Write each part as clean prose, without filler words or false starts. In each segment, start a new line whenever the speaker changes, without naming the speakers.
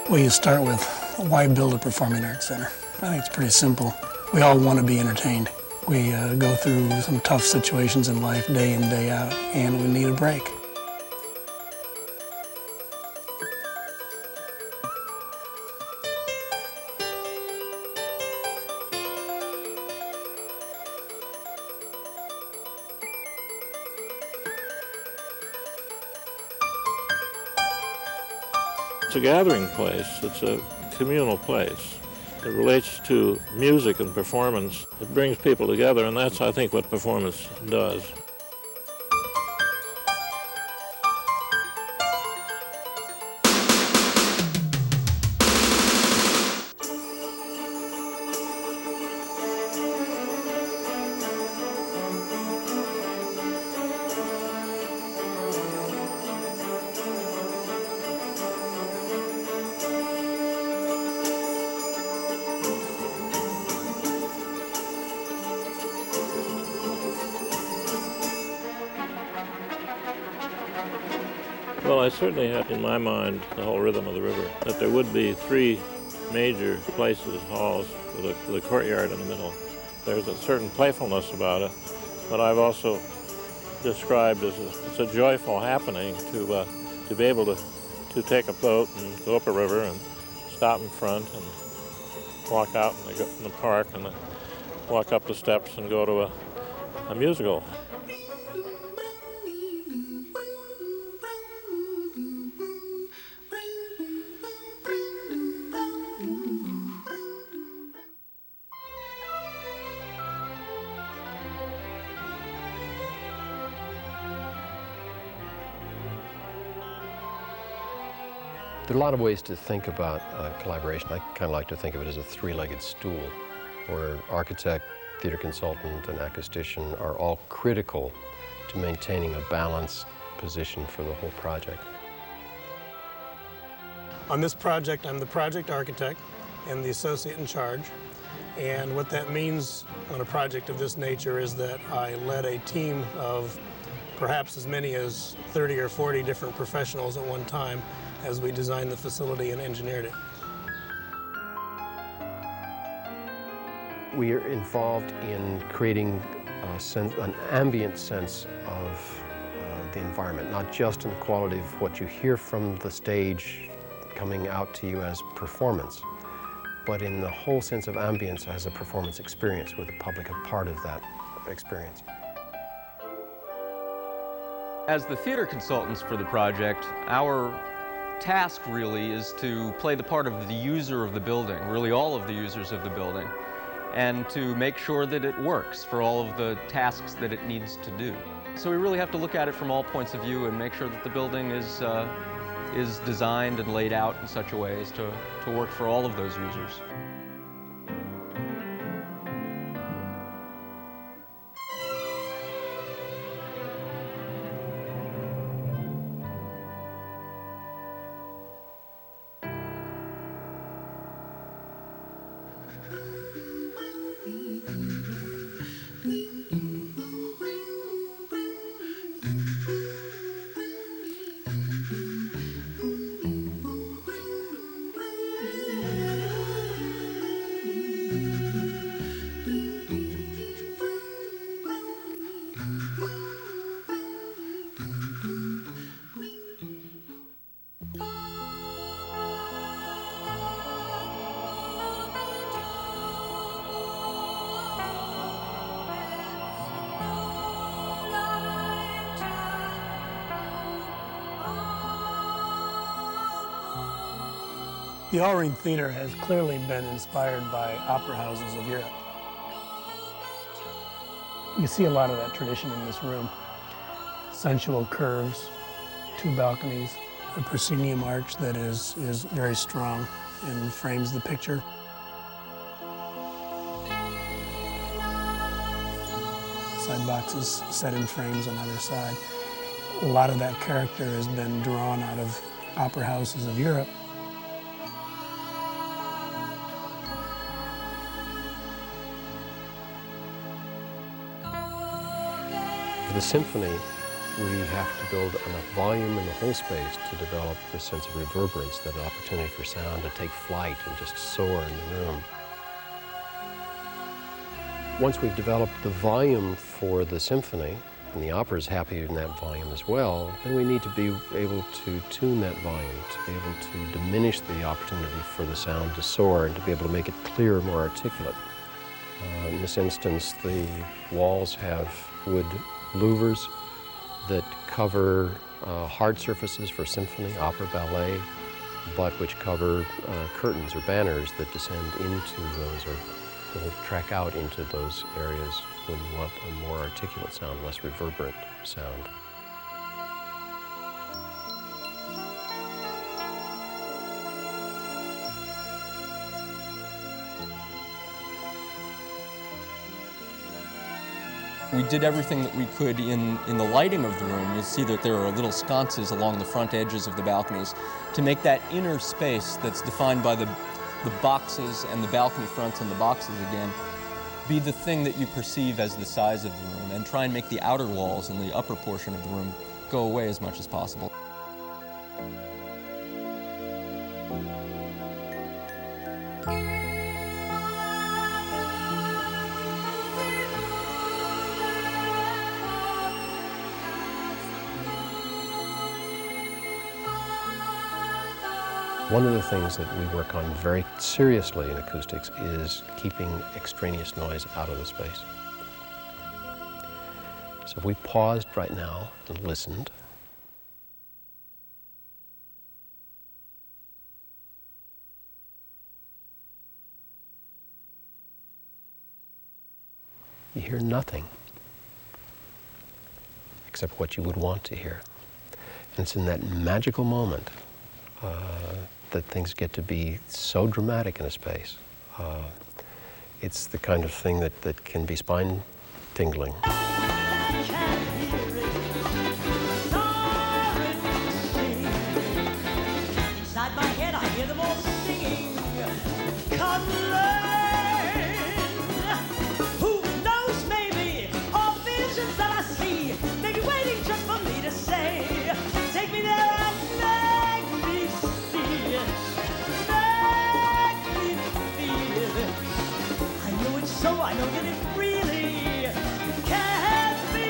Well, you start with, why build a performing arts center? I think it's pretty simple. We all want to be entertained. We go through some tough situations in life day in, day out, and we need a break.
It's a gathering place. It's a communal place. It relates to music and performance. It brings people together, and that's, I think, what performance does. Well, I certainly had in my mind the whole rhythm of the river, that there would be three major places, halls, with a courtyard in the middle. There's a certain playfulness about it, but I've also described as it's a joyful happening to be able to take a boat and go up a river and stop in front and walk out in the park and walk up the steps and go to a musical.
There are a lot of ways to think about collaboration. I kind of like to think of it as a three-legged stool, where architect, theater consultant, and acoustician are all critical to maintaining a balanced position for the whole project.
On this project, I'm the project architect and the associate in charge. And what that means on a project of this nature is that I led a team of perhaps as many as 30 or 40 different professionals at one time as we designed the facility and engineered it.
We are involved in creating an ambient sense of the environment, not just in the quality of what you hear from the stage coming out to you as performance, but in the whole sense of ambience as a performance experience, where the public are part of that experience.
As the theater consultants for the project, our task really is to play the part of the user of the building, really all of the users of the building, and to make sure that it works for all of the tasks that it needs to do. So we really have to look at it from all points of view and make sure that the building is designed and laid out in such a way as to work for all of those users.
The All-Ring Theater has clearly been inspired by opera houses of Europe. You see a lot of that tradition in this room. Sensual curves, two balconies, a proscenium arch that is very strong and frames the picture. Side boxes set in frames on either side. A lot of that character has been drawn out of opera houses of Europe.
The symphony we have to build enough volume in the whole space to develop this sense of reverberance, that opportunity for sound to take flight and just soar in the room. Once we've developed the volume for the symphony, and the opera is happy in that volume as well, then we need to be able to tune that volume, to be able to diminish the opportunity for the sound to soar and to be able to make it clearer, more articulate. In this instance, the walls have wood louvers that cover hard surfaces for symphony, opera, ballet, but which cover curtains or banners that descend into those or will track out into those areas when you want a more articulate sound, less reverberant sound.
We did everything that we could in the lighting of the room. You'll see that there are little sconces along the front edges of the balconies to make that inner space that's defined by the boxes and the balcony fronts and the boxes again be the thing that you perceive as the size of the room, and try and make the outer walls and the upper portion of the room go away as much as possible.
One of the things that we work on very seriously in acoustics is keeping extraneous noise out of the space. So if we paused right now and listened, you hear nothing except what you would want to hear. And it's in that magical moment that things get to be so dramatic in a space. It's the kind of thing that can be spine-tingling.
Inside my head I hear them all singing, come learn. Who knows, maybe, all visions that I see may be waiting just for me to say, take me there and make me see it, make me feel it. I know it's so, I know that it really can be.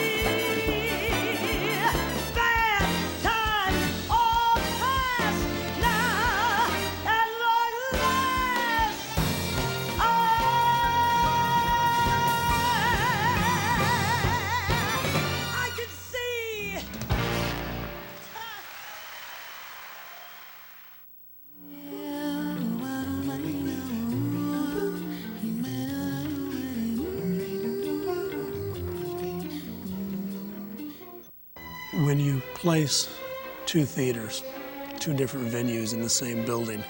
Bad times all past now, at long last I can see.
When you place two theaters, two different venues in the same building,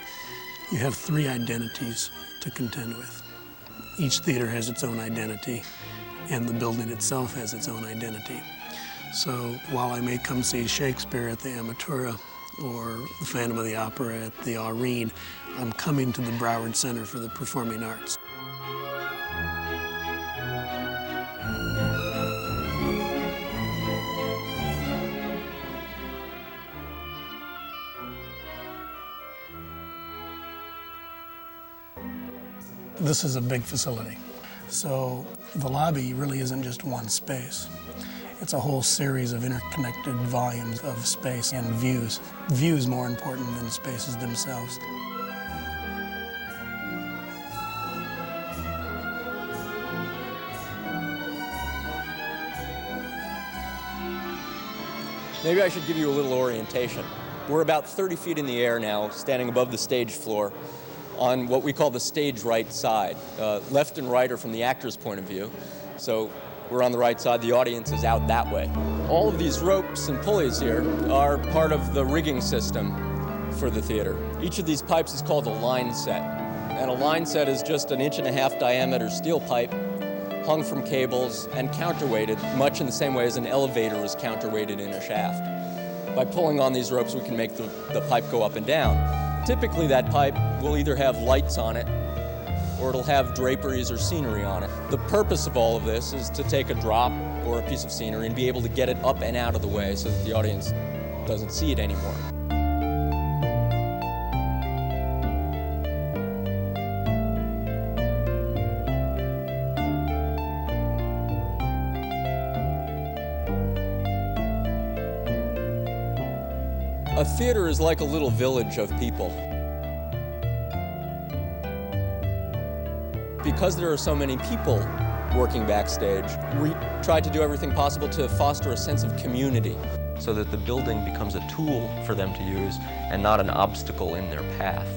you have three identities to contend with. Each theater has its own identity, and the building itself has its own identity. So while I may come see Shakespeare at the Amatura or the Phantom of the Opera at the Aurene, I'm coming to the Broward Center for the Performing Arts. This is a big facility, so the lobby really isn't just one space. It's a whole series of interconnected volumes of space and views. Views more important than spaces themselves.
Maybe I should give you a little orientation. We're about 30 feet in the air now, standing above the stage floor on what we call the stage right side. Left and right are from the actor's point of view. So we're on the right side, the audience is out that way. All of these ropes and pulleys here are part of the rigging system for the theater. Each of these pipes is called a line set. And a line set is just an 1.5 inch diameter steel pipe hung from cables and counterweighted, much in the same way as an elevator is counterweighted in a shaft. By pulling on these ropes, we can make the pipe go up and down. Typically, that pipe will either have lights on it or it'll have draperies or scenery on it. The purpose of all of this is to take a drop or a piece of scenery and be able to get it up and out of the way so that the audience doesn't see it anymore. A theater is like a little village of people. Because there are so many people working backstage, we try to do everything possible to foster a sense of community so that the building becomes a tool for them to use and not an obstacle in their path.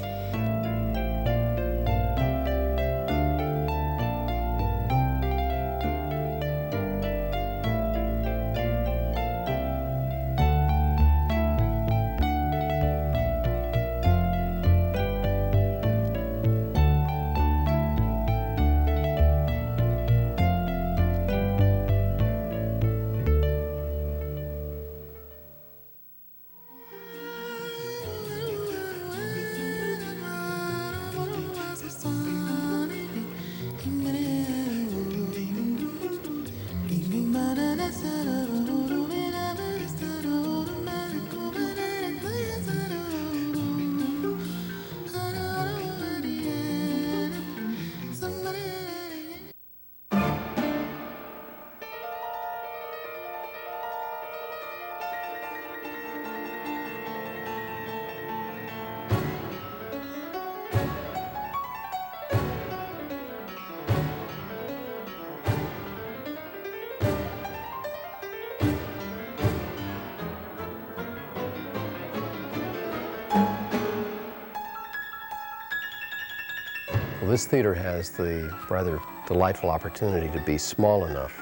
Well, this theater has the rather delightful opportunity to be small enough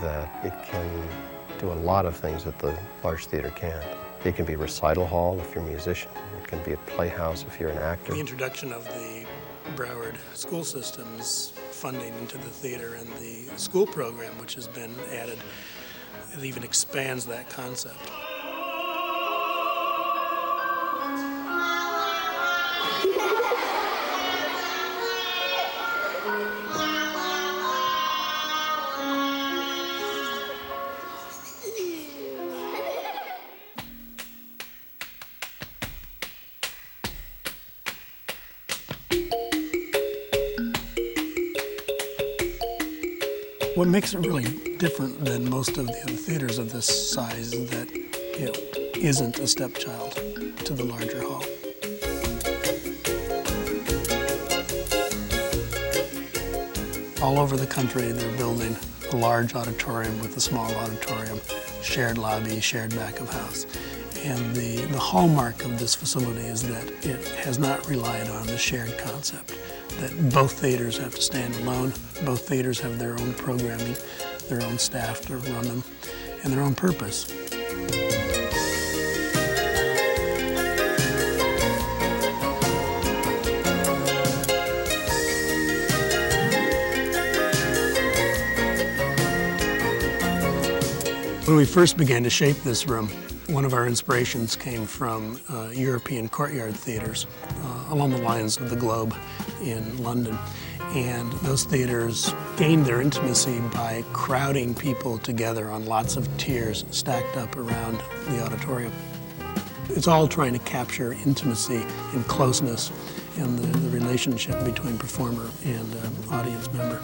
that it can do a lot of things that the large theater can't. It can be a recital hall if you're a musician. It can be a playhouse if you're an actor.
The introduction of the Broward school system's funding into the theater and the school program, which has been added, it even expands that concept. What makes it really different than most of the other theaters of this size is that it isn't a stepchild to the larger hall. All over the country, they're building a large auditorium with a small auditorium, shared lobby, shared back of house. And the hallmark of this facility is that it has not relied on the shared concept, that both theaters have to stand alone, both theaters have their own programming, their own staff to run them, and their own purpose. When we first began to shape this room, one of our inspirations came from European courtyard theaters along the lines of the Globe in London. And those theaters gained their intimacy by crowding people together on lots of tiers stacked up around the auditorium. It's all trying to capture intimacy and closeness and the relationship between performer and audience member.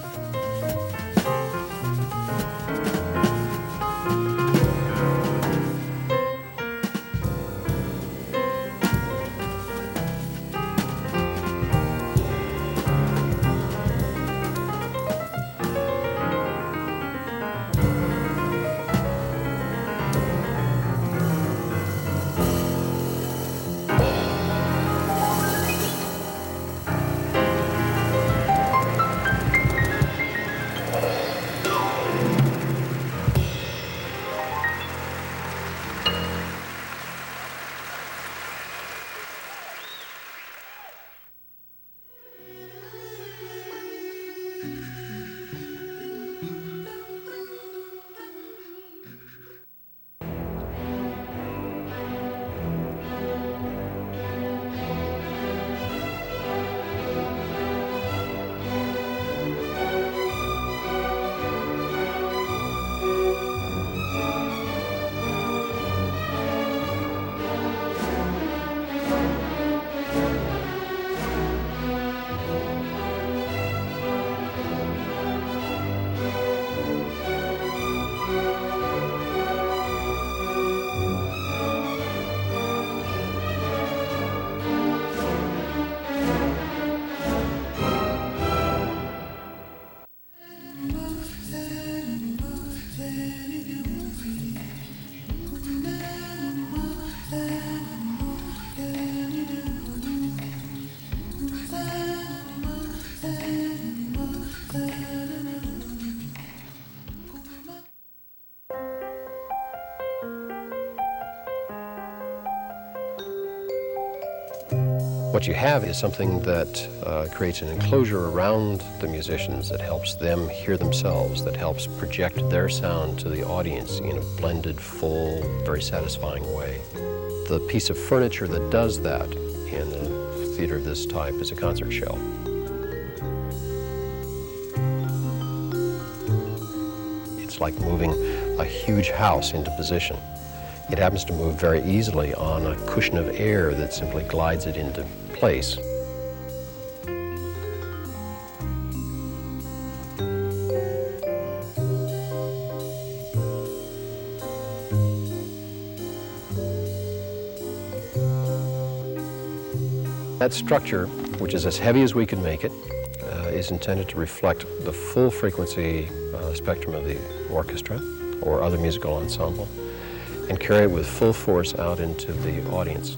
What you have is something that creates an enclosure around the musicians that helps them hear themselves, that helps project their sound to the audience in a blended, full, very satisfying way. The piece of furniture that does that in a theater of this type is a concert shell. It's like moving a huge house into position. It happens to move very easily on a cushion of air that simply glides it into place. That structure, which is as heavy as we can make it, is intended to reflect the full frequency spectrum of the orchestra or other musical ensemble and carry it with full force out into the audience.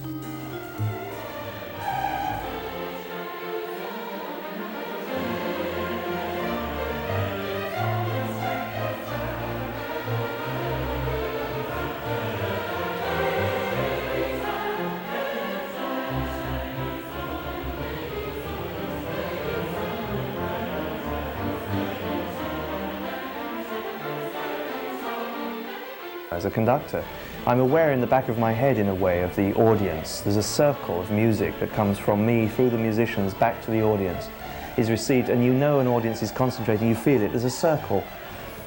As a conductor, I'm aware in the back of my head, in a way, of the audience. There's a circle of music that comes from me through the musicians back to the audience, is received, and you know an audience is concentrating, you feel it. There's a circle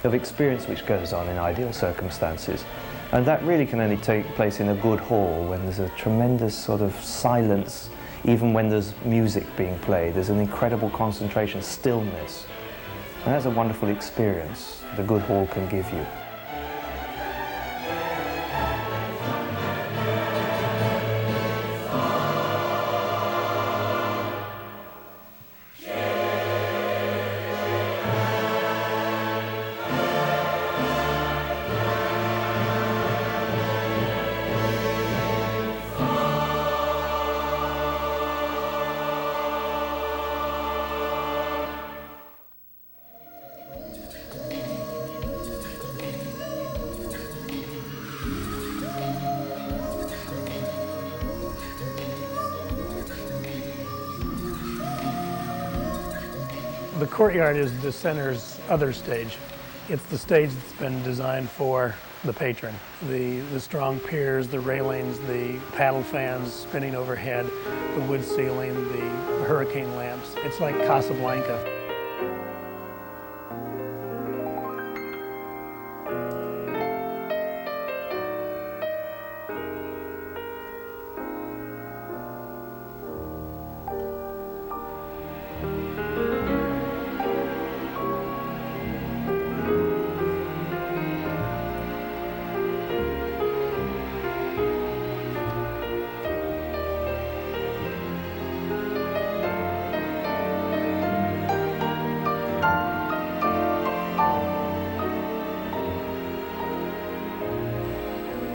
of experience which goes on in ideal circumstances. And that really can only take place in a good hall when there's a tremendous sort of silence, even when there's music being played. There's an incredible concentration, stillness. And that's a wonderful experience the good hall can give you.
The courtyard is the center's other stage. It's the stage that's been designed for the patron. The strong piers, the railings, the paddle fans spinning overhead, the wood ceiling, the hurricane lamps. It's like Casablanca.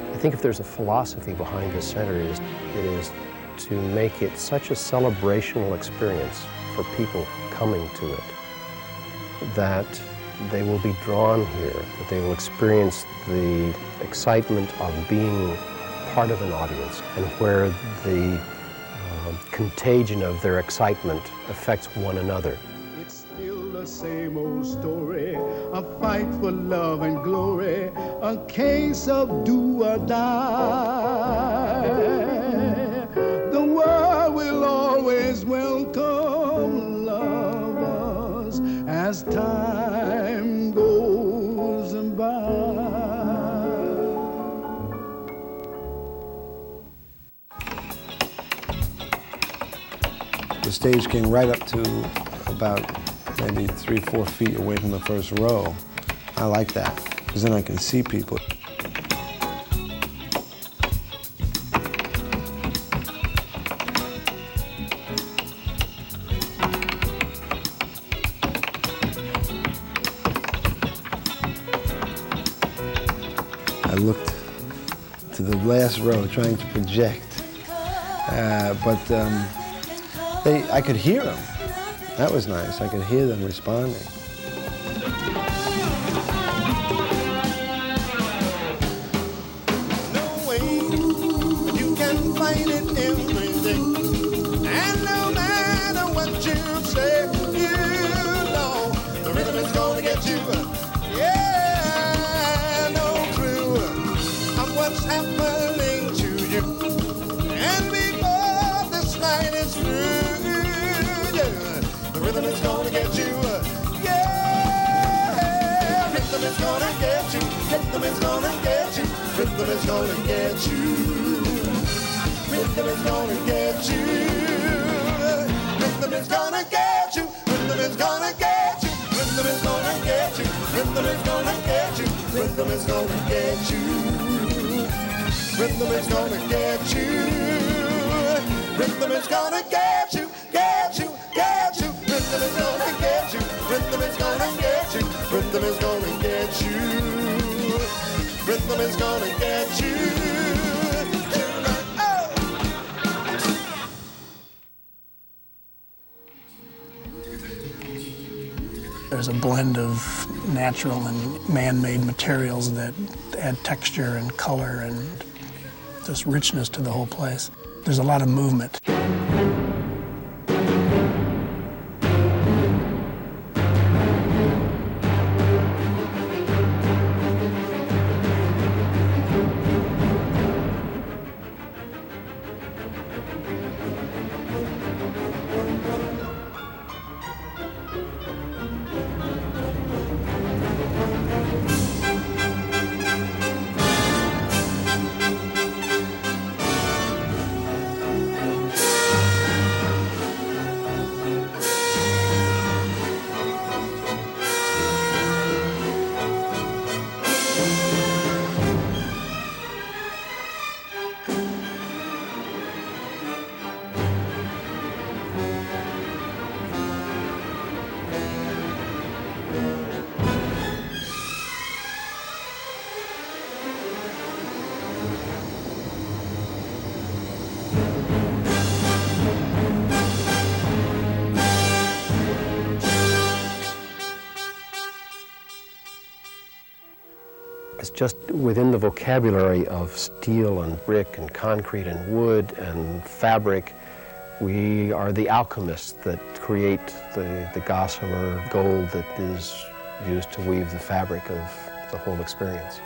I think if there's a philosophy behind this center, it is to make it such a celebrational experience for people coming to it that they will be drawn here, that they will experience the excitement of being part of an audience, and where the contagion of their excitement affects one another.
It's still the same old story, a fight for love and glory, a case of do or die. The world will always welcome lovers as time goes by. The stage came right up to about maybe 3-4 feet away from the first row. I like that, because then I can see people. I looked to the last row trying to project, but I could hear them. That was nice. I could hear them responding. No way you can find it every day.
And no matter what you say, you know the rhythm is gonna get you. Yeah, no clue of what's happening to you. And before this night is through, yeah, the rhythm is gonna get you. Yeah, rhythm is gonna get you. Rhythm is gonna get you. Rhythm is gonna get you. Rhythm is gonna get you. Rhythm is gonna get you. Rhythm is gonna get you. Rhythm is gonna get you. Rhythm is gonna get you. Rhythm is gonna get you. Rhythm is gonna get you. Rhythm is gonna get you. Get you. Get you. Rhythm is gonna get you. Rhythm is gonna get you. Rhythm is gonna get you. Rhythm is gonna get you.
There's a blend of natural and man-made materials that add texture and color and just richness to the whole place. There's a lot of movement.
It's just within the vocabulary of steel and brick and concrete and wood and fabric, we are the alchemists that create the gossamer gold that is used to weave the fabric of the whole experience.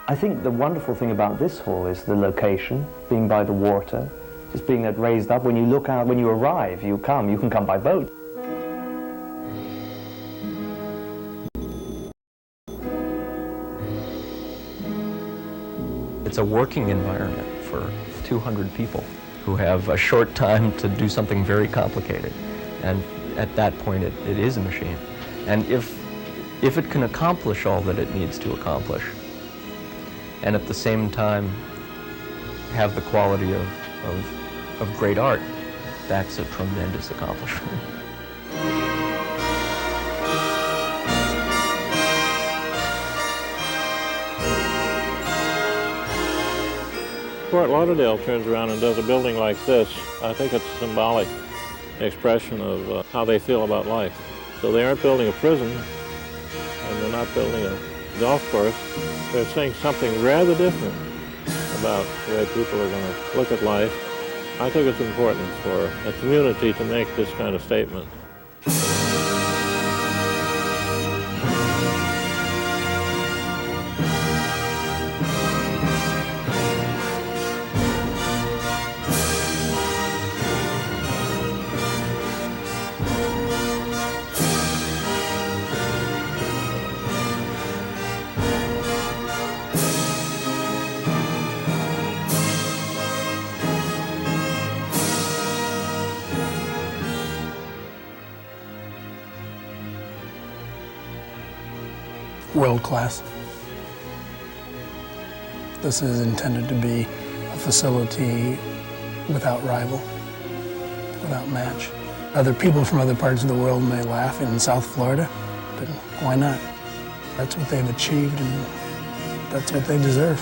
I think the wonderful thing about this hall is the location, being by the water, just being that raised up. When you look out, when you arrive, you can come by boat.
It's a working environment for 200 people who have a short time to do something very complicated. And at that point, it is a machine. And if it can accomplish all that it needs to accomplish, and at the same time have the quality of great art, that's a tremendous accomplishment.
Fort Lauderdale turns around and does a building like this. I think it's a symbolic expression of how they feel about life. So they aren't building a prison, and they're not building a golf course. They're saying something rather different about the way people are going to look at life. I think it's important for a community to make this kind of statement.
World class. This is intended to be a facility without rival, without match. Other people from other parts of the world may laugh in South Florida, but why not? That's what they've achieved, and that's what they deserve.